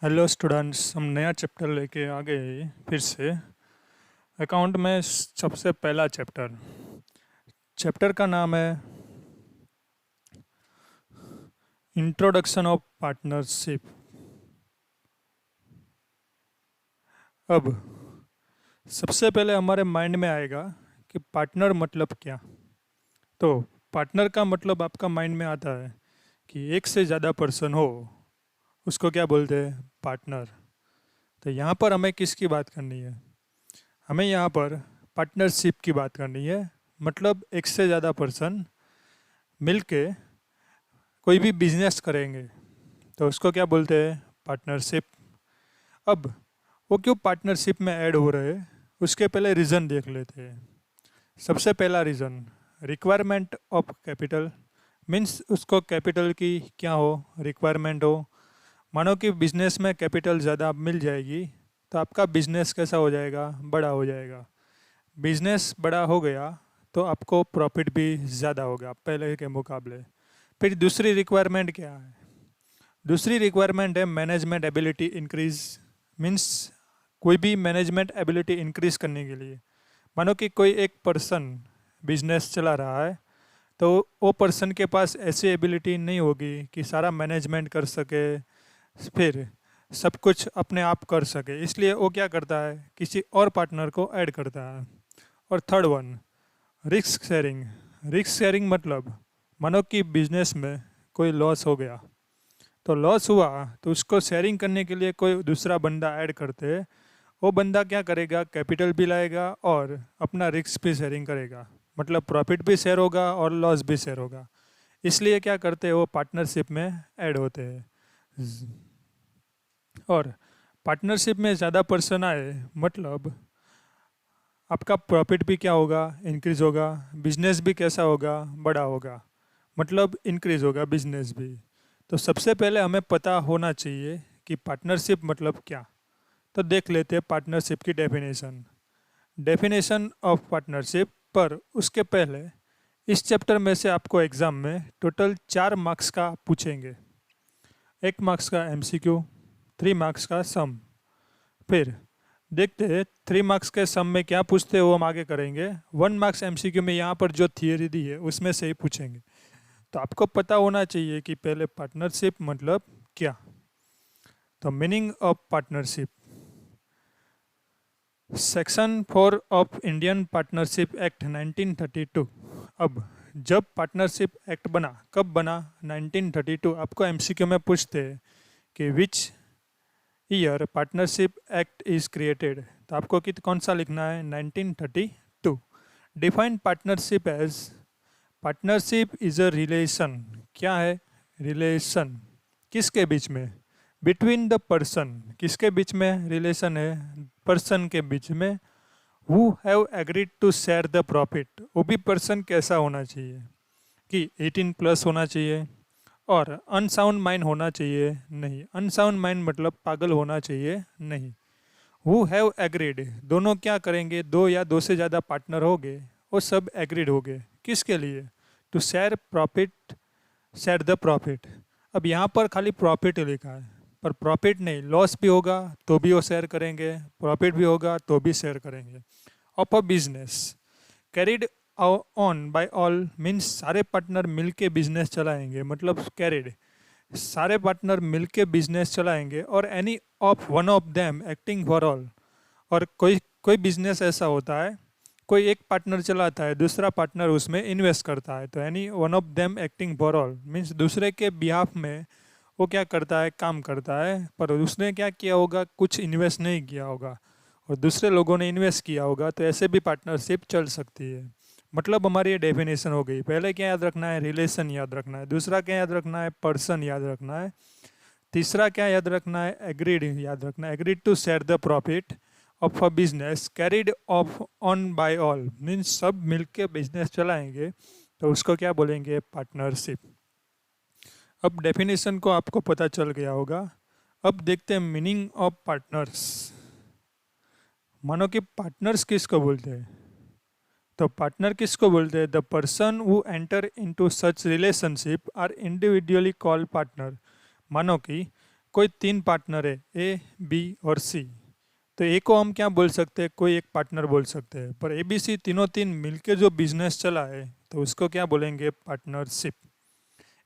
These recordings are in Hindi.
हेलो स्टूडेंट्स, हम नया चैप्टर लेके आ गए फिर से। अकाउंट में सबसे पहला चैप्टर चैप्टर का नाम है इंट्रोडक्शन ऑफ पार्टनरशिप। अब सबसे पहले हमारे माइंड में आएगा कि पार्टनर मतलब क्या। तो पार्टनर का मतलब आपका माइंड में आता है कि एक से ज़्यादा पर्सन हो, उसको क्या बोलते हैं? पार्टनर। तो यहाँ पर हमें किसकी बात करनी है? हमें यहाँ पर पार्टनरशिप की बात करनी है। मतलब एक से ज़्यादा पर्सन मिलके कोई भी बिजनेस करेंगे तो उसको क्या बोलते हैं? पार्टनरशिप। अब वो क्यों पार्टनरशिप में ऐड हो रहे हैं, उसके पहले रीज़न देख लेते हैं। सबसे पहला reason, requirement of capital. Means उसको कैपिटल की क्या हो, रिक्वायरमेंट हो। मानो कि बिजनेस में कैपिटल ज़्यादा मिल जाएगी तो आपका बिजनेस कैसा हो जाएगा? बड़ा हो जाएगा। बिजनेस बड़ा हो गया तो आपको प्रॉफिट भी ज़्यादा होगा पहले के मुकाबले। फिर दूसरी रिक्वायरमेंट क्या है? दूसरी रिक्वायरमेंट है मैनेजमेंट एबिलिटी इंक्रीज। मीन्स कोई भी मैनेजमेंट एबिलिटी इंक्रीज करने के लिए, मानो कि कोई एक पर्सन बिजनेस चला रहा है तो वो पर्सन के पास ऐसी एबिलिटी नहीं होगी कि सारा मैनेजमेंट कर सके, फिर सब कुछ अपने आप कर सके। इसलिए वो क्या करता है? किसी और पार्टनर को ऐड करता है। और third one, risk sharing. Risk sharing मतलब मानो कि बिजनेस में कोई लॉस हो गया, तो लॉस हुआ तो उसको शेयरिंग करने के लिए कोई दूसरा बंदा ऐड करते हैं। वो बंदा क्या करेगा? कैपिटल भी लाएगा और अपना रिस्क भी शेयरिंग करेगा। मतलब प्रॉफिट भी शेयर होगा और लॉस भी शेयर होगा। इसलिए क्या करते हैं? वो पार्टनरशिप में ऐड होते हैं। और पार्टनरशिप में ज़्यादा पर्सन आए मतलब आपका प्रॉफिट भी क्या होगा? इंक्रीज होगा। बिजनेस भी कैसा होगा? बड़ा होगा। मतलब इंक्रीज होगा बिजनेस भी। तो सबसे पहले हमें पता होना चाहिए कि पार्टनरशिप मतलब क्या। तो देख लेते हैं पार्टनरशिप की डेफिनेशन। Definition of partnership. पर उसके पहले इस चैप्टर में से आपको एग्ज़ाम में टोटल 4 मार्क्स का पूछेंगे। 1 मार्क्स का एमसीक्यू, 3 मार्क्स का सम। फिर देखते हैं 3 मार्क्स के सम में क्या पूछते हैं, वो हम आगे करेंगे। 1 मार्क्स एमसीक्यू में यहाँ पर जो थियरी दी है उसमें से ही पूछेंगे। तो आपको पता होना चाहिए कि पहले पार्टनरशिप मतलब क्या। तो meaning of partnership, section 4 of Indian partnership act 1932। अब जब पार्टनरशिप एक्ट बना, कब बना? 1932। आपको एमसीक्यू में पूछते हैं कि which year partnership act is created, तो आपको कौन सा लिखना है? 1932। Define partnership as, partnership is a relation. क्या है? रिलेशन। किसके बीच में? Between the person. किसके बीच में रिलेशन है? पर्सन के बीच में। Who have agreed to share the profit. वो भी पर्सन कैसा होना चाहिए कि 18+ होना चाहिए और अनसाउंड माइंड होना चाहिए? नहीं, अनसाउंड माइंड मतलब पागल होना चाहिए? नहीं। हु हैव एग्रीड, दोनों क्या करेंगे? दो या दो से ज़्यादा पार्टनर हो गए, वो सब एग्रीड हो गए किसके लिए? To share profit, share the profit. अब यहाँ पर खाली प्रॉफिट लिखा है, पर प्रॉफिट नहीं, लॉस भी होगा तो भी वो शेयर करेंगे, प्रॉफिट भी होगा तो भी शेयर करेंगे। Of a business carried on by all. Means सारे पार्टनर मिलके बिजनेस चलाएंगे, मतलब कैरिड, सारे पार्टनर मिलके बिजनेस चलाएंगे। और any of one of them acting for all. और कोई कोई बिजनेस ऐसा होता है, कोई एक पार्टनर चलाता है, दूसरा पार्टनर उसमें इन्वेस्ट करता है। तो any one of them acting for all means दूसरे के बिहाफ में वो क्या करता है? काम करता है। पर उसने क्या किया होगा? कुछ इन्वेस्ट नहीं किया होगा और दूसरे लोगों ने इन्वेस्ट किया होगा। तो ऐसे भी पार्टनरशिप चल सकती है। मतलब हमारी ये डेफिनेशन हो गई। पहले क्या याद रखना है? रिलेशन याद रखना है। दूसरा क्या याद रखना है? पर्सन याद रखना है। तीसरा क्या याद रखना है? एग्रीड याद रखना है। Agreed to share the profit of a business carried of on by all. Means सब मिलके बिजनेस चलाएंगे तो उसको क्या बोलेंगे? पार्टनरशिप। अब डेफिनेशन को आपको पता चल गया होगा। अब देखते हैं मीनिंग ऑफ पार्टनर्स। मानो कि पार्टनर्स किसको बोलते हैं? तो पार्टनर किसको बोलते हैं? The person who enter into such relationship are individually called partner. मानो कि कोई 3 पार्टनर है, ए, बी और सी। तो ए को हम क्या बोल सकते हैं, कोई एक पार्टनर बोल सकते हैं, पर ए बी सी तीनों तीन मिलके जो बिजनेस चला है तो उसको क्या बोलेंगे, पार्टनरशिप।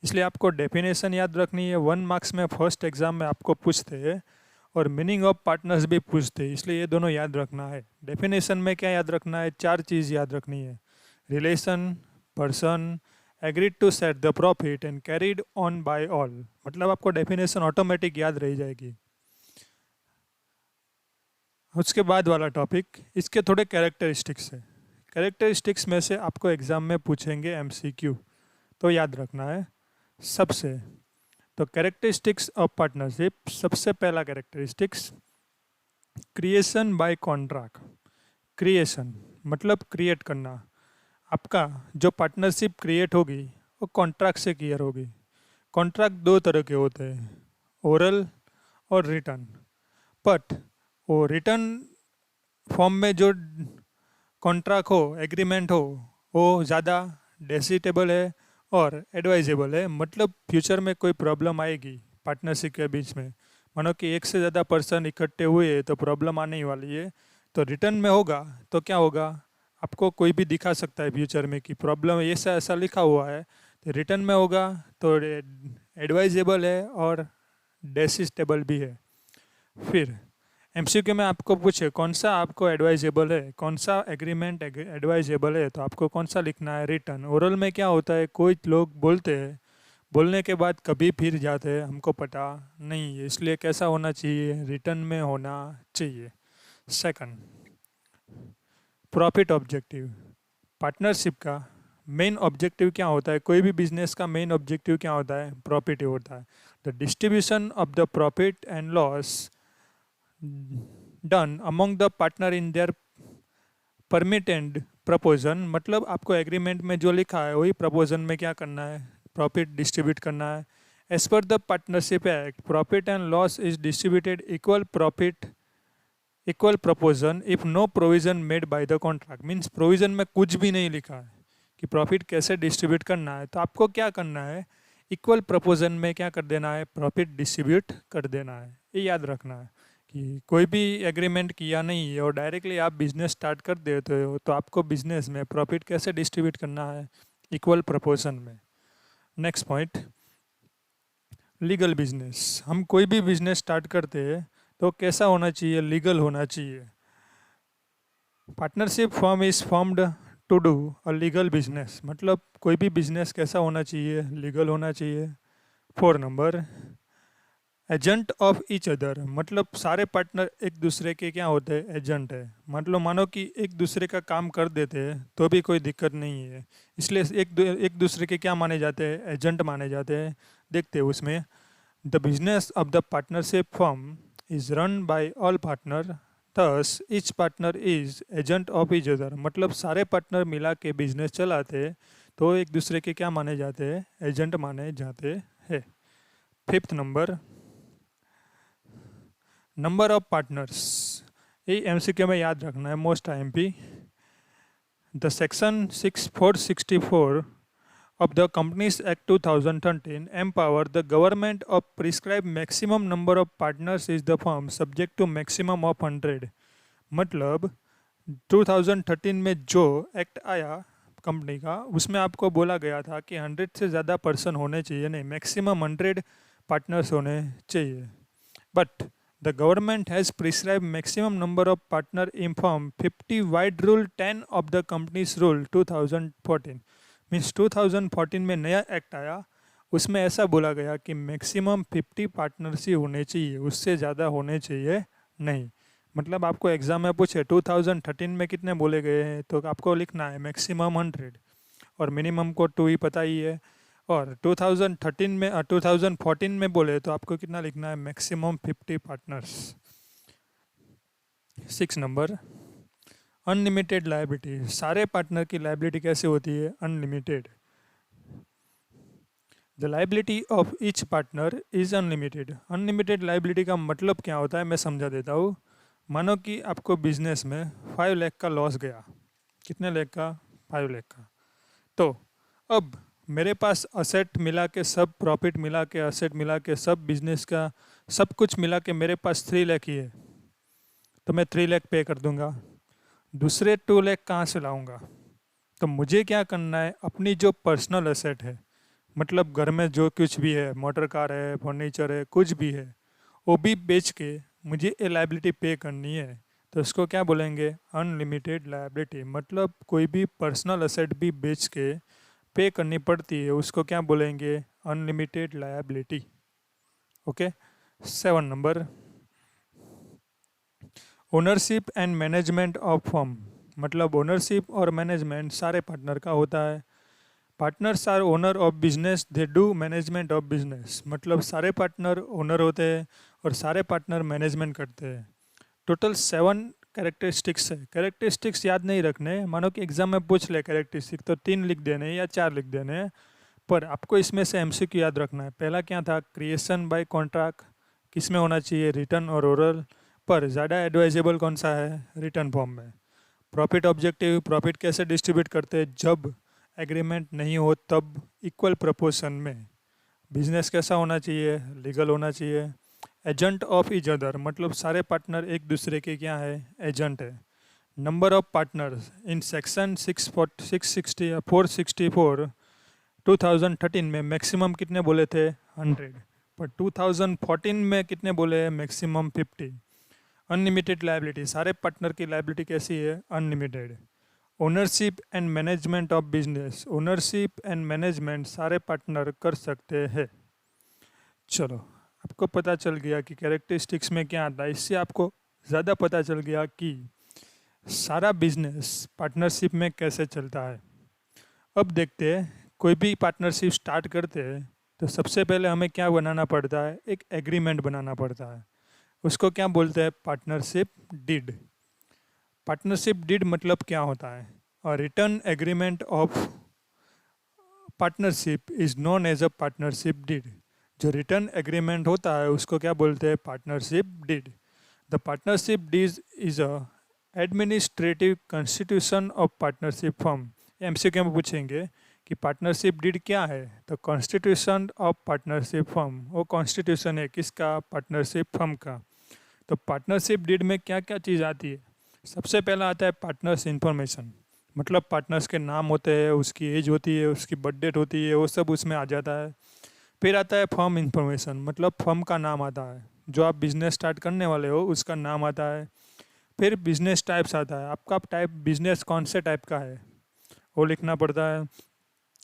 इसलिए आपको डेफिनेशन याद रखनी है। 1 मार्क्स में फर्स्ट एग्जाम में आपको पूछते हैं और मीनिंग ऑफ पार्टनर्स भी पूछते हैं, इसलिए ये दोनों याद रखना है। डेफिनेशन में क्या याद रखना है, 4 चीज़ याद रखनी है। Relation, person, agreed to set the profit and carried on by all. मतलब आपको डेफिनेशन ऑटोमेटिक याद रह जाएगी। उसके बाद वाला टॉपिक, इसके थोड़े कैरेक्टरिस्टिक्स है। कैरेक्टरिस्टिक्स में से आपको एग्जाम में पूछेंगे एमसीक्यू, तो याद रखना है सबसे। तो कैरेक्टरिस्टिक्स ऑफ पार्टनरशिप, सबसे पहला characteristics, creation bye contract. Creation मतलब क्रिएट करना। आपका जो पार्टनरशिप क्रिएट होगी वो कॉन्ट्रैक्ट से क्लियर होगी। कॉन्ट्रैक्ट 2 तरह के होते हैं, ओरल और रिटर्न। बट वो रिटर्न फॉर्म में जो कॉन्ट्रैक्ट हो, एग्रीमेंट हो, वो ज़्यादा डेसिटेबल है और एडवाइजेबल है। मतलब फ्यूचर में कोई प्रॉब्लम आएगी पार्टनरशिप के बीच में, मानो कि एक से ज़्यादा पर्सन इकट्ठे हुए तो प्रॉब्लम आने ही वाली है। तो रिटर्न में होगा तो क्या होगा, आपको कोई भी दिखा सकता है फ्यूचर में कि प्रॉब्लम ऐसा ऐसा लिखा हुआ है। तो रिटर्न में होगा तो एडवाइजेबल है और डेसिस्टेबल भी है। फिर एमसीक्यू में आपको पूछे कौन सा आपको एडवाइजेबल है, कौन सा एग्रीमेंट एडवाइजेबल है, तो आपको कौन सा लिखना है, रिटर्न। ओरल में क्या होता है, कोई लोग बोलते हैं, बोलने के बाद कभी फिर जाते हैं, हमको पता नहीं है, इसलिए कैसा होना चाहिए, रिटर्न में होना चाहिए। Second, profit objective. पार्टनरशिप का मेन ऑब्जेक्टिव क्या होता है, कोई भी बिजनेस का मेन ऑब्जेक्टिव क्या होता है, प्रॉफिट ही होता है। The distribution of the profit and loss done among the partner in their permitted proportion. मतलब आपको एग्रीमेंट में जो लिखा है वही प्रपोजन में क्या करना है, प्रॉफिट डिस्ट्रीब्यूट करना है। As per the partnership act, profit and loss is distributed equal profit equal proportion if no provision made by the contract. Means provision में कुछ भी नहीं लिखा है कि प्रॉफिट कैसे डिस्ट्रीब्यूट करना है, तो आपको क्या करना है, इक्वल प्रपोजन में क्या कर देना है, प्रॉफिट डिस्ट्रीब्यूट कर देना है। ये याद रखना है कि कोई भी एग्रीमेंट किया नहीं है और डायरेक्टली आप बिजनेस स्टार्ट कर देते हो, तो आपको बिजनेस में प्रॉफिट कैसे डिस्ट्रीब्यूट करना है, इक्वल प्रपोर्शन में। Next point, legal business. हम कोई भी बिजनेस स्टार्ट करते हैं तो कैसा होना चाहिए, लीगल होना चाहिए। Partnership firm is formed to do a legal business. मतलब कोई भी बिजनेस कैसा होना चाहिए, लीगल होना चाहिए। 4 number, agent of each other. मतलब सारे पार्टनर एक दूसरे के क्या होते हैं, एजेंट है। मतलब मानो कि एक दूसरे का काम कर देते हैं तो भी कोई दिक्कत नहीं है, इसलिए एक दूसरे के क्या माने जाते हैं, एजेंट माने जाते हैं। देखते हैं उसमें, the business of the partnership firm is run by all partner, thus each partner is agent of each other. मतलब सारे पार्टनर मिला के बिजनेस चलाते हैं तो एक दूसरे के क्या माने जाते हैं, एजेंट माने जाते हैं। 5th number, number of partners. ये एमसीक्यू में याद रखना है, most IMP. The section 464 of the Companies Act 2013 empower the government of prescribe maximum number of partners is the firm subject to maximum of 100। मतलब 2013 में जो एक्ट आया कंपनी का, उसमें आपको बोला गया था कि 100 से ज़्यादा पर्सन होने चाहिए, नहीं, मैक्सिमम 100 पार्टनर्स होने चाहिए। But the government has prescribed maximum number of partner in firm 50 wide rule 10 of the companies rule 2014। Means 2014 में नया एक्ट आया, उसमें ऐसा बोला गया कि मैक्सिमम 50 पार्टनर्स ही होने चाहिए, उससे ज़्यादा होने चाहिए नहीं। मतलब आपको एग्जाम में पूछे 2013 में कितने बोले गए हैं, तो आपको लिखना है मैक्सिमम 100 और मिनिमम को 2 ही पता ही है। और 2013 में 2014 में बोले तो आपको कितना लिखना है, maximum 50 partners. 6 number, unlimited liability. सारे पार्टनर की लायबिलिटी कैसे होती है, unlimited. The liability of each partner is unlimited. Unlimited liability का मतलब क्या होता है, मैं समझा देता हूँ। मानो कि आपको बिजनेस में 5 लाख का लॉस गया, कितने लाख का, 5 लाख का। तो अब मेरे पास असेट मिला के सब, प्रॉफिट मिला के, असेट मिला के सब, बिजनेस का सब कुछ मिला के मेरे पास 3 लाख ही है, तो मैं 3 लाख पे कर दूंगा। दूसरे 2 लाख कहाँ से लाऊंगा? तो मुझे क्या करना है, अपनी जो पर्सनल असेट है, मतलब घर में जो कुछ भी है, मोटर कार है, फर्नीचर है, कुछ भी है, वो भी बेच के मुझे ये लायबिलिटी पे करनी है। तो इसको क्या बोलेंगे? Unlimited liability. मतलब कोई भी पर्सनल असेट भी बेच के पे करनी पड़ती है, उसको क्या बोलेंगे? Unlimited liability. Okay. 7 number, ownership and management of firm. मतलब ओनरशिप और मैनेजमेंट सारे पार्टनर का होता है। Partners are owner of business, they do management of business. मतलब सारे पार्टनर ओनर होते हैं और सारे पार्टनर मैनेजमेंट करते हैं। टोटल 7 कैरेक्टरिस्टिक्स है। कैरेक्टरिस्टिक्स याद नहीं रखने, मानो कि एग्जाम में पूछ ले कैरेक्टरिस्टिक तो 3 लिख देने या 4 लिख देने, पर आपको इसमें से एमसीक्यू याद रखना है। पहला क्या था? क्रिएशन बाय कॉन्ट्रैक्ट, किस में होना चाहिए? रिटर्न और ओरल। पर ज़्यादा एडवाइजेबल कौन सा है? रिटर्न फॉर्म में। प्रॉफिट ऑब्जेक्टिव, प्रॉफिट कैसे डिस्ट्रीब्यूट करते हैं? जब एग्रीमेंट नहीं हो तब इक्वल प्रपोर्शन में। बिजनेस कैसा होना चाहिए? लीगल होना चाहिए। एजेंट ऑफ ईच अदर, मतलब सारे पार्टनर एक दूसरे के क्या है? एजेंट है। Number of partners in section 464 2013 में मैक्सिमम कितने बोले थे? 100। पर 2014 में कितने बोले? मैक्सिमम 50। अनलिमिटेड लायबिलिटी, सारे पार्टनर की लायबिलिटी कैसी है? Unlimited. Ownership and management of business, ownership and management सारे पार्टनर कर सकते हैं। चलो, आपको पता चल गया कि कैरेक्टरिस्टिक्स में क्या आता है। इससे आपको ज़्यादा पता चल गया कि सारा बिजनेस पार्टनरशिप में कैसे चलता है। अब देखते हैं, कोई भी पार्टनरशिप स्टार्ट करते हैं तो सबसे पहले हमें क्या बनाना पड़ता है? एक एग्रीमेंट बनाना पड़ता है। उसको क्या बोलते हैं? Partnership deed. पार्टनरशिप डीड मतलब क्या होता है? और return agreement of partnership is known as a partnership deed. जो रिटर्न एग्रीमेंट होता है उसको क्या बोलते हैं? Partnership deed. The partnership deed is a administrative constitution of partnership firm. MCQ में पूछेंगे कि पार्टनरशिप डीड क्या है? तो कॉन्स्टिट्यूशन ऑफ पार्टनरशिप फर्म। वो कॉन्स्टिट्यूशन है किसका? पार्टनरशिप फर्म का। तो पार्टनरशिप डीड में क्या क्या चीज़ आती है? सबसे पहला आता है पार्टनर्स इन्फॉर्मेशन। मतलब पार्टनर्स के नाम होते हैं, उसकी एज होती है, उसकी बर्थ डेट होती है, वो सब उसमें आ जाता है। फिर आता है फर्म इन्फॉर्मेशन, मतलब फर्म का नाम आता है, जो आप बिजनेस स्टार्ट करने वाले हो उसका नाम आता है। फिर बिजनेस टाइप्स आता है, आपका टाइप बिजनेस कौन से टाइप का है वो लिखना पड़ता है।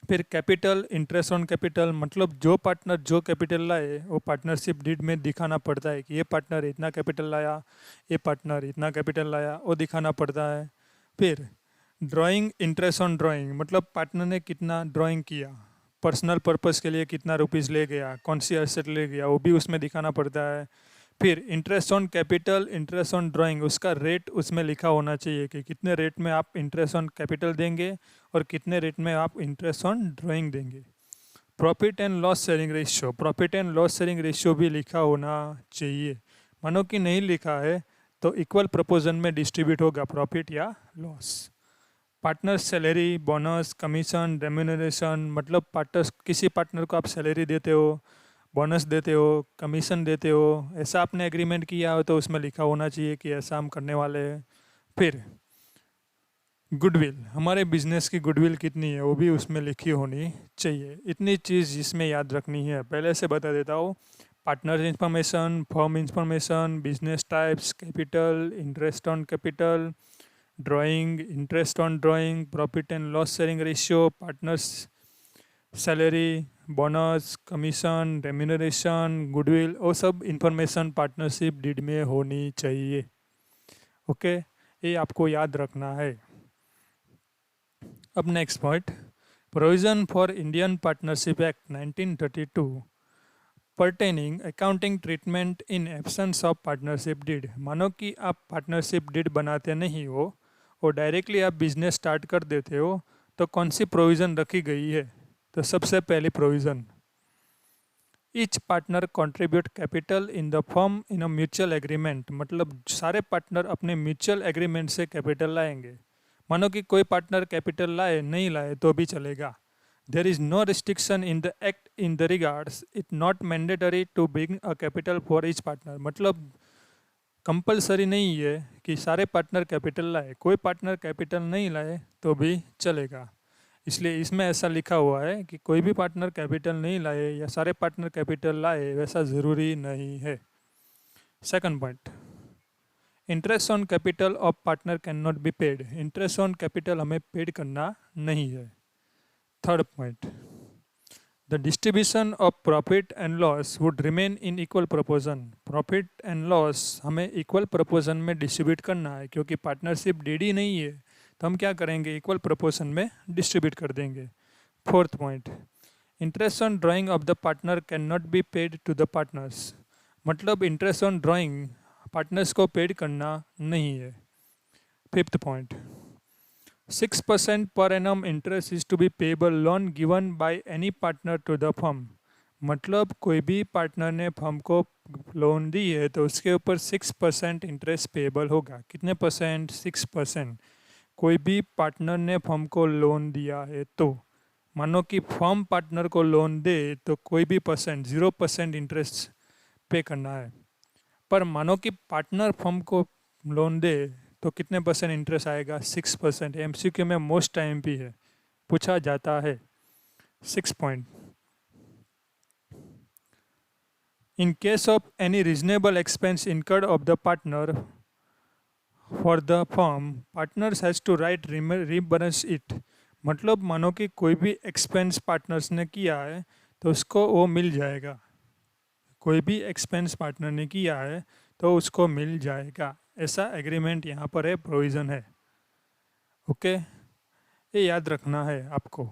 फिर कैपिटल, इंटरेस्ट ऑन कैपिटल, मतलब जो पार्टनर जो कैपिटल लाए वो पार्टनरशिप डीड में दिखाना पड़ता है कि ये पार्टनर इतना कैपिटल लाया, ये पार्टनर इतना कैपिटल लाया, वो दिखाना पड़ता है। फिर ड्राइंग, इंटरेस्ट ऑन ड्राइंग, मतलब पार्टनर ने कितना ड्राइंग किया, पर्सनल पर्पस के लिए कितना रुपीज़ ले गया, कौन सी एसेट ले गया, वो भी उसमें दिखाना पड़ता है। फिर interest on capital, interest on drawing, उसका रेट उसमें लिखा होना चाहिए कि कितने रेट में आप इंटरेस्ट ऑन कैपिटल देंगे और कितने रेट में आप इंटरेस्ट ऑन ड्राइंग देंगे। Profit and loss sharing ratio, profit and loss sharing ratio भी लिखा होना चाहिए। मानो कि नहीं लिखा है तो इक्वल प्रपोजन में डिस्ट्रीब्यूट होगा प्रॉफिट या loss. Partner salary, bonus, commission, remuneration, मतलब पार्टनर्स, किसी पार्टनर को आप सैलरी देते हो, बोनस देते हो, कमीशन देते हो, ऐसा आपने एग्रीमेंट किया हो तो उसमें लिखा होना चाहिए कि ऐसा हम करने वाले हैं। फिर गुडविल, हमारे बिजनेस की गुडविल कितनी है वो भी उसमें लिखी होनी चाहिए। इतनी चीज़ जिसमें याद रखनी है पहले से बता देता हूँ। Partner information, firm information, business types, capital, interest on capital, drawing, interest on drawing, profit and loss sharing ratio, partners salary, bonus, commission, remuneration, goodwill, वो सब इंफॉर्मेशन पार्टनरशिप डीड में होनी चाहिए। ओके, ये आपको याद रखना है। अब next point, provision for Indian partnership act 1932 pertaining accounting treatment in absence of partnership deed. मानो कि आप पार्टनरशिप डीड बनाते नहीं हो और डायरेक्टली आप बिजनेस स्टार्ट कर देते हो, तो कौन सी प्रोविज़न रखी गई है? तो सबसे पहली provision, each partner contribute capital in the firm in a mutual agreement. मतलब सारे पार्टनर अपने म्यूचुअल एग्रीमेंट से कैपिटल लाएंगे। मानो कि कोई पार्टनर कैपिटल लाए नहीं लाए तो भी चलेगा, There is no restriction in the act in the regards it not mandatory to bring a capital for each partner. मतलब कंपलसरी नहीं है कि सारे पार्टनर कैपिटल लाए, कोई पार्टनर कैपिटल नहीं लाए तो भी चलेगा। इसलिए इसमें ऐसा लिखा हुआ है कि कोई भी पार्टनर कैपिटल नहीं लाए या सारे पार्टनर कैपिटल लाए वैसा ज़रूरी नहीं है। Second point, interest on capital of partner can not be paid. Interest on capital हमें पेड करना नहीं है। Third point, the distribution of profit and loss would remain in equal proportion. Profit and loss हमें इक्वल प्रोपोर्शन में डिस्ट्रीब्यूट करना है, क्योंकि पार्टनरशिप डीडी नहीं है तो हम क्या करेंगे, इक्वल प्रोपोर्शन में डिस्ट्रीब्यूट कर देंगे। Fourth point, interest on drawing of the partner can not be paid to the partners. मतलब इंटरेस्ट ऑन ड्राइंग पार्टनर्स को पेड करना नहीं है। Fifth point, 6% per annum interest is to be payable loan given by any partner to the firm। मतलब कोई भी पार्टनर ने फर्म को लोन दी है तो उसके ऊपर 6% इंटरेस्ट पेबल होगा। कितने परसेंट? 6%। कोई भी पार्टनर ने फर्म को लोन दिया है तो मानो कि फर्म पार्टनर को लोन दे तो कोई भी परसेंट 0% इंटरेस्ट पे करना है, पर मानो कि पार्टनर फर्म को लोन दे तो कितने परसेंट इंटरेस्ट आएगा? 6%। एमसीक्यू में मोस्ट टाइम भी है, पूछा जाता है। 6 point, in case of any reasonable expense incurred of the partner for the firm partners has to right reimburse it. मतलब मानो कि कोई भी एक्सपेंस पार्टनर्स ने किया है तो उसको वो मिल जाएगा। कोई भी एक्सपेंस पार्टनर ने किया है तो उसको मिल जाएगा, ऐसा एग्रीमेंट यहाँ पर है, प्रोविज़न है। ओके, ये याद रखना है आपको।